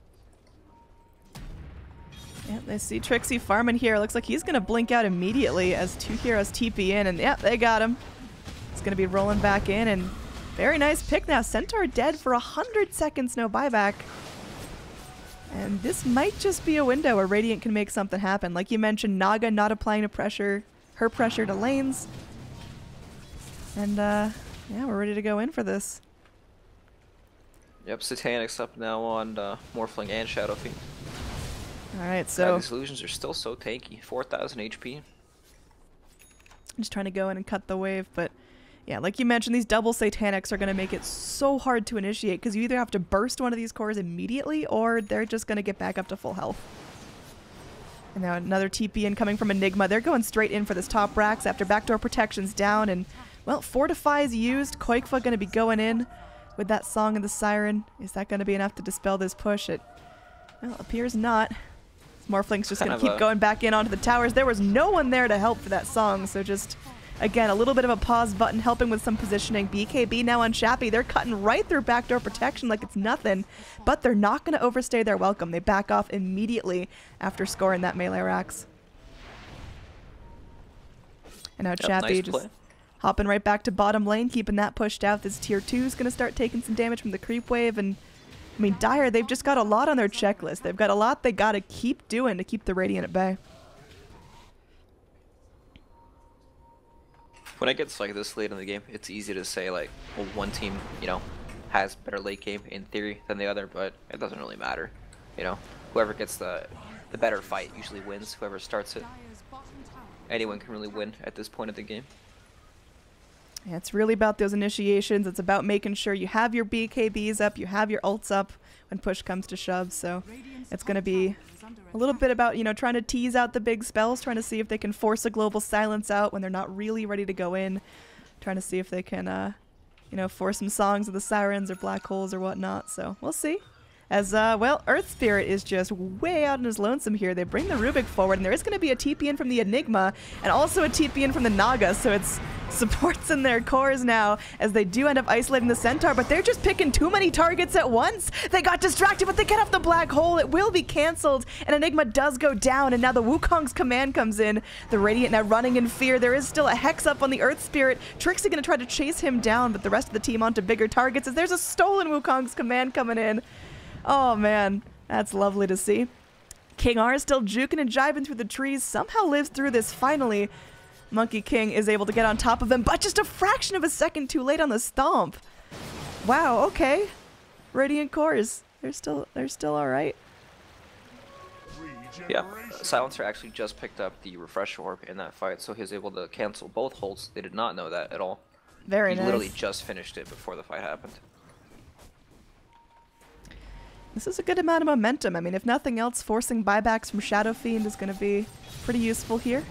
Yep, they see Trixie farming here. Looks like he's going to blink out immediately as 2 heroes TP in, and yep, they got him. He's going to be rolling back in, and very nice pick now. Centaur dead for 100 seconds, no buyback. And this might just be a window where Radiant can make something happen. Like you mentioned, Naga not applying her pressure to lanes. And yeah, we're ready to go in for this. Yep, Satanic's up now on Morphling and Shadow Fiend. Alright, so God, these illusions are still so tanky. 4,000 HP. just trying to go in and cut the wave, but yeah, like you mentioned, these double Satanics are going to make it so hard to initiate because you either have to burst one of these cores immediately or they're just going to get back up to full health. And now another TP in coming from Enigma. They're going straight in for this top Rax after backdoor protection's down, and well, Fortify is used. Koikfa going to be going in with that Song of the Siren. Is that going to be enough to dispel this push? It, well, appears not. Morphling's just going to keep going back in onto the towers. There was no one there to help for that song, so just, again, a little bit of a pause button helping with some positioning. BKB now on Chappie. They're cutting right through backdoor protection like it's nothing, but they're not going to overstay their welcome. They back off immediately after scoring that melee Rax. And now Chappie just hopping right back to bottom lane, keeping that pushed out. This tier 2 is going to start taking some damage from the creep wave, and I mean, Dire, they've just got a lot on their checklist. They've got a lot they got to keep doing to keep the Radiant at bay. When it gets like this late in the game, it's easy to say like, well, one team, you know, has better late game in theory than the other, but it doesn't really matter. You know, whoever gets the better fight usually wins. Whoever starts it, anyone can really win at this point of the game. Yeah, it's really about those initiations. It's about making sure you have your BKBs up, you have your ults up when push comes to shove. So it's going to be a little bit about, you know, trying to tease out the big spells, trying to see if they can force a global silence out when they're not really ready to go in, trying to see if they can, you know, force some songs of the sirens or black holes or whatnot. So we'll see. As, well, Earth Spirit is just way out in his lonesome here. They bring the Rubik forward, and there is going to be a TP in from the Enigma, and also a TP in from the Naga, so it's supports in their cores now, as they do end up isolating the Centaur, but they're just picking too many targets at once. They got distracted, but they get off the black hole. It will be cancelled, and Enigma does go down, and now the Wukong's command comes in. The Radiant now running in fear. There is still a Hex up on the Earth Spirit. Trixie going to try to chase him down, but the rest of the team onto bigger targets, as there's a stolen Wukong's command coming in. Oh man, that's lovely to see. King R is still juking and jiving through the trees, somehow lives through this finally. Monkey King is able to get on top of him, but just a fraction of a second too late on the stomp. Wow, okay. Radiant cores, they're still alright. Yeah, Silencer actually just picked up the refresh orb in that fight, so he was able to cancel both holds. They did not know that at all. Very nice. He literally just finished it before the fight happened. This is a good amount of momentum. I mean, if nothing else, forcing buybacks from Shadow Fiend is going to be pretty useful here.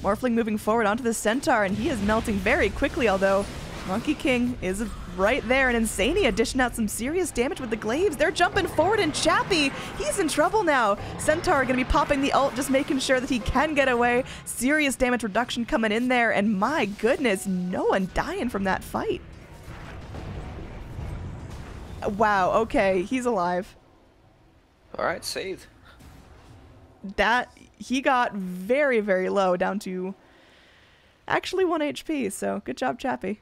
Morphling moving forward onto the Centaur, and he is melting very quickly, although Monkey King is right there, and Insania dishing out some serious damage with the glaives. They're jumping forward, and Chappie, he's in trouble now. Centaur going to be popping the ult, just making sure that he can get away. Serious damage reduction coming in there, and my goodness, no one dying from that fight. Wow, okay, he's alive. Alright, saved. That, he got very, very low, down to actually 1 HP, so good job, Chappie.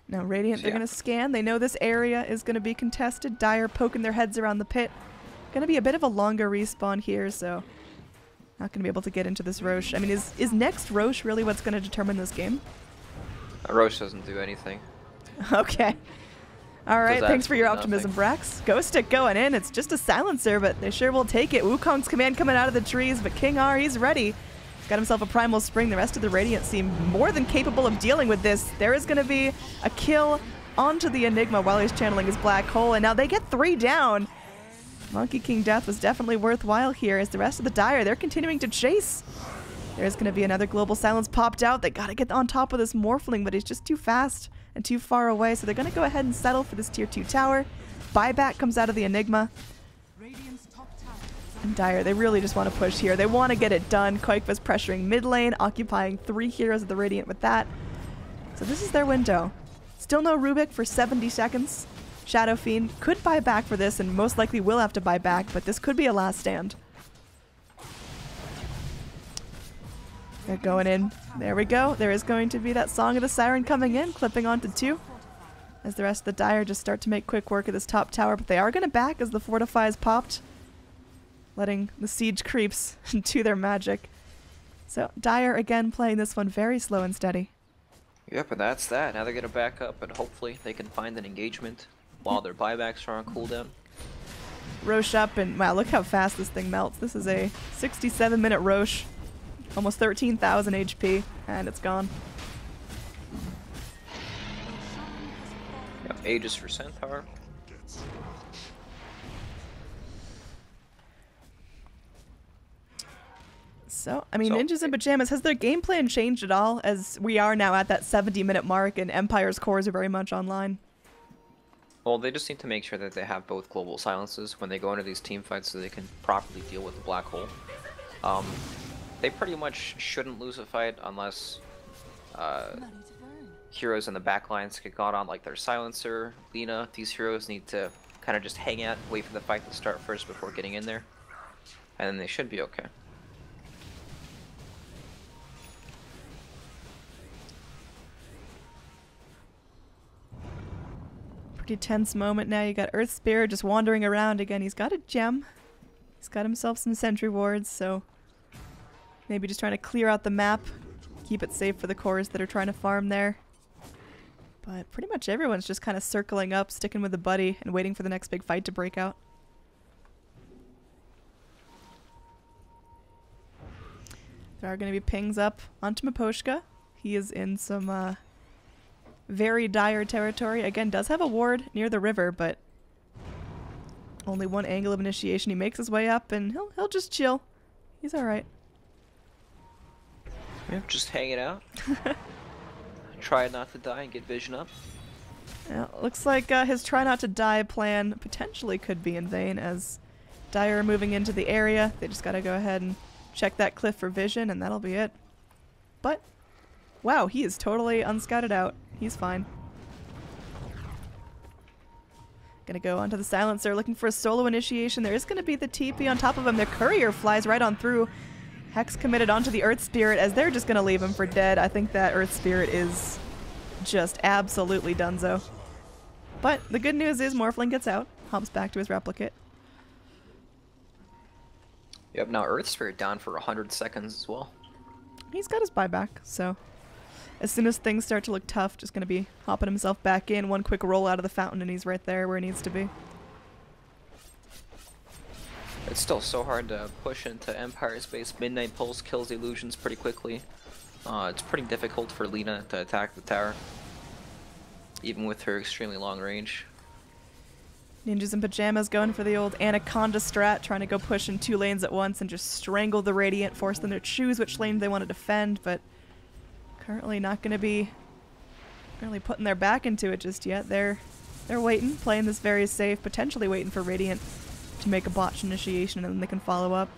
Now Radiant, they're Yeah. going to scan. They know this area is going to be contested. Dire poking their heads around the pit. Going to be a bit of a longer respawn here, so not going to be able to get into this Roche. I mean, is next Roche really what's going to determine this game? Roche doesn't do anything. Okay. All right, thanks for your absolutely optimism, Brax. Ghost Stick going in. It's just a silencer, but they sure will take it. Wukong's command coming out of the trees, but King R, he's ready. Got himself a Primal Spring. The rest of the Radiant seem more than capable of dealing with this. There is going to be a kill onto the Enigma while he's channeling his Black Hole, and now they get 3 down. Monkey King death was definitely worthwhile here as the rest of the Dire, they're continuing to chase. There's going to be another Global Silence popped out. They got to get on top of this Morphling, but he's just too fast and too far away, so they're going to go ahead and settle for this tier 2 tower. Buyback comes out of the Enigma. Radiant's top tower is And Dire, they really just want to push here. They want to get it done. Koikva's pressuring mid lane, occupying 3 heroes of the Radiant with that. So this is their window. Still no Rubik for 70 seconds. Shadow Fiend could buy back for this and most likely will have to buy back, but this could be a last stand. They're going in. There we go. There is going to be that Song of the Siren coming in, clipping onto 2. As the rest of the Dire just start to make quick work of this top tower, but they are going to back as the Fortify is popped, letting the siege creeps do their magic. So Dire again playing this one very slow and steady. Yep, and that's that. Now they're gonna back up, and hopefully they can find an engagement while their buybacks are on cooldown. Roche up, and wow, look how fast this thing melts. This is a 67-minute Roche. Almost 13,000 HP, and it's gone. Yep, Aegis for Centaur. So, I mean, Ninjas in Pajamas, has their game plan changed at all as we are now at that 70-minute mark and Empire's cores are very much online? Well, they just need to make sure that they have both global silences when they go into these team fights so they can properly deal with the black hole. They pretty much shouldn't lose a fight unless bloody to burn. heroes in the back lines get got on, like their silencer, Lina. These heroes need to kind of just hang out, wait for the fight to start first before getting in there, and then they should be okay. Pretty tense moment now. You got Earth Spirit just wandering around again. He's got a gem. He's got himself some sentry wards, so maybe just trying to clear out the map, keep it safe for the cores that are trying to farm there. But pretty much everyone's just kind of circling up, sticking with the buddy, and waiting for the next big fight to break out. There are going to be pings up onto Miposhka. He is in some very dire territory. Again, does have a ward near the river, but only one angle of initiation. He makes his way up, and he'll just chill. He's all right. Yep, just hanging out. Try not to die and get vision up. Yeah, looks like his try not to die plan potentially could be in vain as Dire are moving into the area. They just gotta go ahead and check that cliff for vision, and that'll be it. But wow, he is totally unscouted out. He's fine. Gonna go onto the silencer, looking for a solo initiation. There is gonna be the TP on top of him. The courier flies right on through. Hex committed onto the Earth Spirit as they're just gonna leave him for dead. I think that Earth Spirit is just absolutely donezo. But the good news is Morphling gets out, hops back to his replicate. Yep, now Earth Spirit down for 100 seconds as well. He's got his buyback, so as soon as things start to look tough, just gonna be hopping himself back in. One quick roll out of the fountain and he's right there where he needs to be. It's still so hard to push into Empire's base. Midnight Pulse kills the illusions pretty quickly. It's pretty difficult for Lina to attack the tower, even with her extremely long range. Ninjas in Pajamas going for the old Anaconda strat, trying to go push in 2 lanes at once and just strangle the Radiant, force them to choose which lane they want to defend, but currently not going to be really putting their back into it just yet. They're waiting, playing this very safe, potentially waiting for Radiant to make a botch initiation and then they can follow up.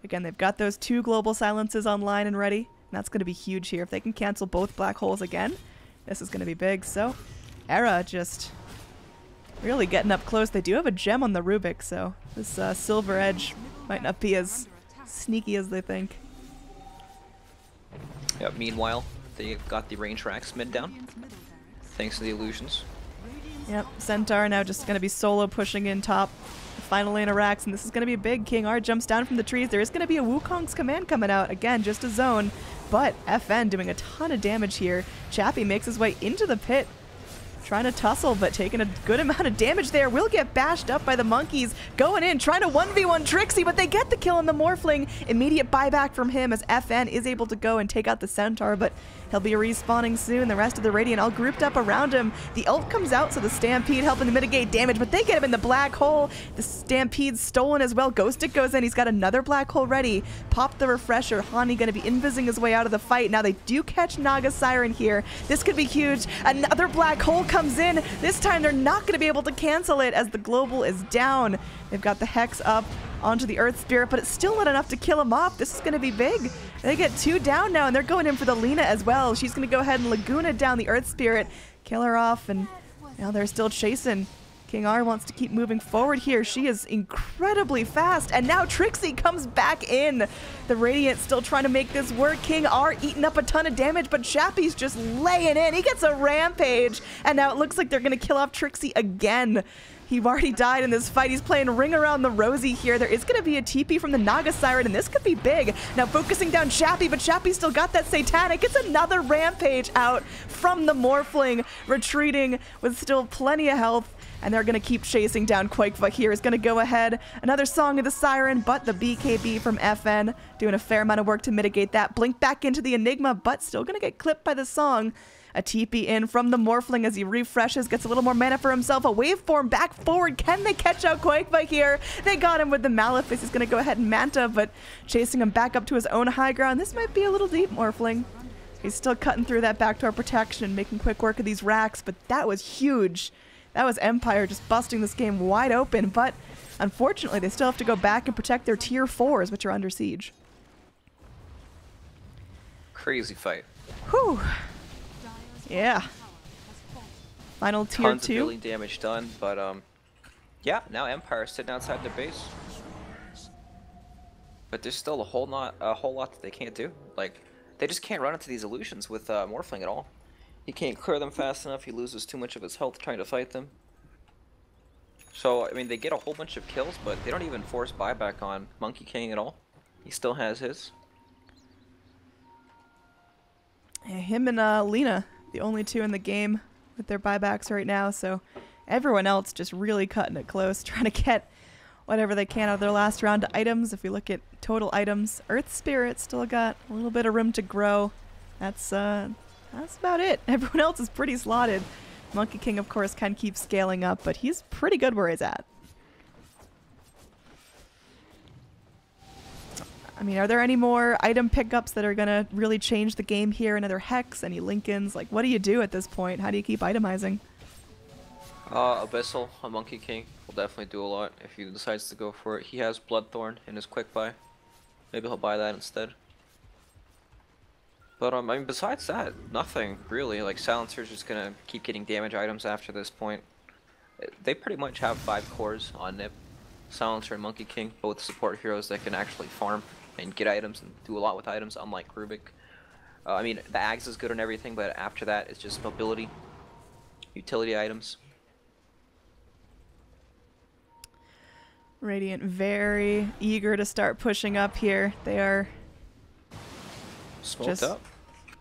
Again, they've got those 2 global silences online and ready, and that's going to be huge here. If they can cancel both black holes again, this is going to be big. So Era just really getting up close. They do have a gem on the Rubik, so this Silver Edge might not be as sneaky as they think. Yep, meanwhile, they've got the range racks mid down. Radiant's middle barracks thanks to the illusions. Yep, Centaur now just going to be solo pushing in top. Final lane of racks, and this is going to be big. King R jumps down from the trees. There is going to be a Wukong's command coming out. Again, just a zone, but FN doing a ton of damage here. Chappie makes his way into the pit. Trying to tussle, but taking a good amount of damage there. Will get bashed up by the monkeys. Going in, trying to 1v1 Trixie, but they get the kill on the Morphling. Immediate buyback from him as FN is able to go and take out the Centaur, but he'll be respawning soon. The rest of the Radiant all grouped up around him. The ult comes out, so the Stampede helping to mitigate damage, but they get him in the black hole. The Stampede's stolen as well. Ghostic goes in. He's got another black hole ready. Pop the refresher. Hani going to be invising his way out of the fight. Now they do catch Naga Siren here. This could be huge. Another black hole comes in. This time they're not going to be able to cancel it as the global is down. They've got the Hex up onto the Earth Spirit, but it's still not enough to kill him off. This is going to be big. They get 2 down now, and they're going in for the Lina as well. She's going to go ahead and Laguna down the Earth Spirit, kill her off, and now they're still chasing. King R wants to keep moving forward here. She is incredibly fast, and now Trixie comes back in. The Radiant still trying to make this work. King R eating up a ton of damage, but Chappie's just laying in. He gets a rampage, and now it looks like they're going to kill off Trixie again. He already died in this fight. He's playing Ring Around the Rosie here. There is going to be a TP from the Naga Siren, and this could be big. Now focusing down Chappie, but Chappie still got that Satanic. It's another rampage out from the Morphling, retreating with still plenty of health. And they're going to keep chasing down Quakeva here. Is going to go ahead. Another Song of the Siren, but the BKB from FN doing a fair amount of work to mitigate that. Blink back into the Enigma, but still going to get clipped by the Song. A TP in from the Morphling as he refreshes, gets a little more mana for himself. A waveform back forward. Can they catch out Quakeva here? They got him with the Malefice. He's going to go ahead and Manta, but chasing him back up to his own high ground. This might be a little deep, Morphling. He's still cutting through that backdoor protection, making quick work of these racks, but that was huge. That was Empire just busting this game wide open, but unfortunately they still have to go back and protect their tier 4s, which are under siege. Crazy fight. Whew. Yeah. Final tier Tons 2. of building damage done, but yeah, now Empire's sitting outside their base. But there's still a whole lot that they can't do. Like, they just can't run into these illusions with Morphling at all. He can't clear them fast enough. He loses too much of his health trying to fight them. So, I mean, they get a whole bunch of kills, but they don't even force buyback on Monkey King at all. He still has his. Yeah, him and Lina, the only 2 in the game with their buybacks right now. So everyone else just really cutting it close, trying to get whatever they can out of their last round of items. If we look at total items, Earth Spirit still got a little bit of room to grow. That's about it. Everyone else is pretty slotted. Monkey King, of course, can keep scaling up, but he's pretty good where he's at. I mean, are there any more item pickups that are going to really change the game here? Another Hex? Any Lincolns? Like, what do you do at this point? How do you keep itemizing? Abyssal, a Monkey King, will definitely do a lot if he decides to go for it. He has Bloodthorn in his quick buy. Maybe he'll buy that instead. But I mean, besides that, nothing really. Like, Silencer's just gonna keep getting damage items after this point. They pretty much have 5 cores on NiP. Silencer and Monkey King, both support heroes that can actually farm and get items and do a lot with items, unlike Rubik. I mean, the Axe is good and everything, but after that, it's just mobility, utility items. Radiant very eager to start pushing up here. They are Smoked just up.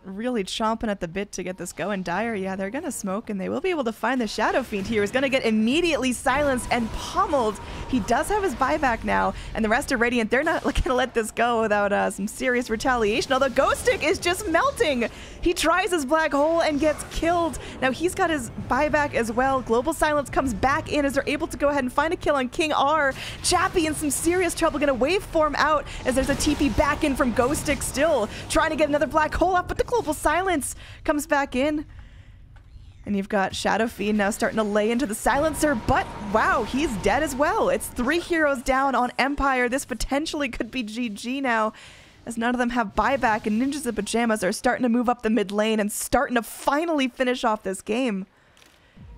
really chomping at the bit to get this going. Dire, yeah, they're gonna smoke, and they will be able to find the Shadow Fiend here. He's gonna get immediately silenced and pummeled. He does have his buyback now, and the rest of Radiant, they're not gonna let this go without some serious retaliation, although Ghostic is just melting. He tries his black hole and gets killed. Now he's got his buyback as well. Global Silence comes back in as they're able to go ahead and find a kill on King R. Chappie in some serious trouble, gonna waveform out as there's a TP back in from Ghostic still, trying to get another black hole up, but the Global Silence comes back in. And you've got Shadow Fiend now starting to lay into the Silencer, but wow, he's dead as well. It's 3 heroes down on Empire. This potentially could be GG now, as none of them have buyback, and Ninjas in Pajamas are starting to move up the mid lane and starting to finally finish off this game.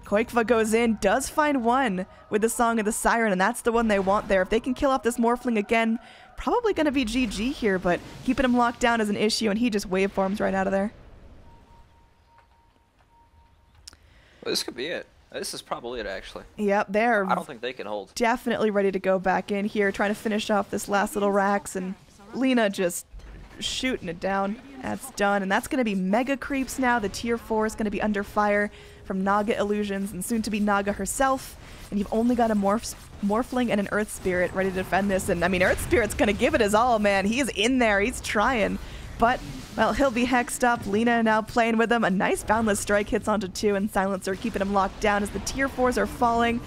Quakeva goes in, does find one with the Song of the Siren, and that's the one they want there. If they can kill off this Morphling again, probably going to be GG here, but keeping him locked down is an issue, and he just waveforms right out of there. This could be it. This is probably it, actually. Yep, they're I don't think they can hold. definitely ready to go back in here, trying to finish off this last little Rax, and Lina just shooting it down. That's done, and that's going to be Mega Creeps now. The tier 4 is going to be under fire from Naga Illusions, and soon to be Naga herself. And you've only got a Morphling and an Earth Spirit ready to defend this. And I mean, Earth Spirit's going to give it his all, man. He's in there. He's trying. But, well, he'll be hexed up. Lina now playing with him. A nice Boundless Strike hits onto 2, and Silencer keeping him locked down as the tier 4s are falling.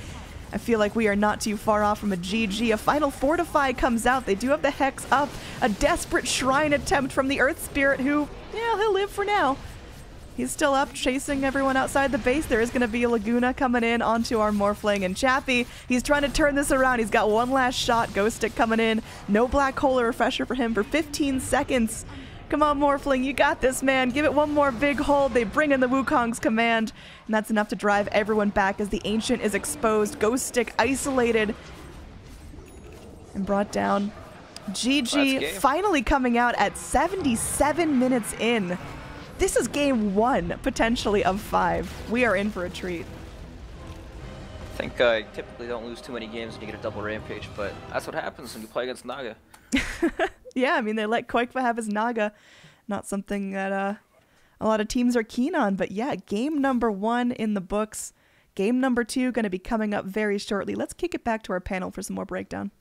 I feel like we are not too far off from a GG. A final Fortify comes out. They do have the Hex up. A desperate Shrine attempt from the Earth Spirit who, yeah, he'll live for now. He's still up, chasing everyone outside the base. There is going to be a Laguna coming in onto our Morphling. And Chappie, he's trying to turn this around. He's got one last shot. Ghost Stick coming in. No Black Hole or Refresher for him for 15 seconds. Come on, Morphling, you got this, man. Give it one more big hold. They bring in the Wukong's command, and that's enough to drive everyone back as the Ancient is exposed. Ghost Stick isolated and brought down. GG finally coming out at 77 minutes in. This is game 1, potentially, of 5. We are in for a treat. I think I typically don't lose too many games when you get a double Rampage, but that's what happens when you play against Naga. Yeah, I mean, they let Koikva have his Naga. Not something that a lot of teams are keen on. But yeah, game number 1 in the books. Game number 2 going to be coming up very shortly. Let's kick it back to our panel for some more breakdown.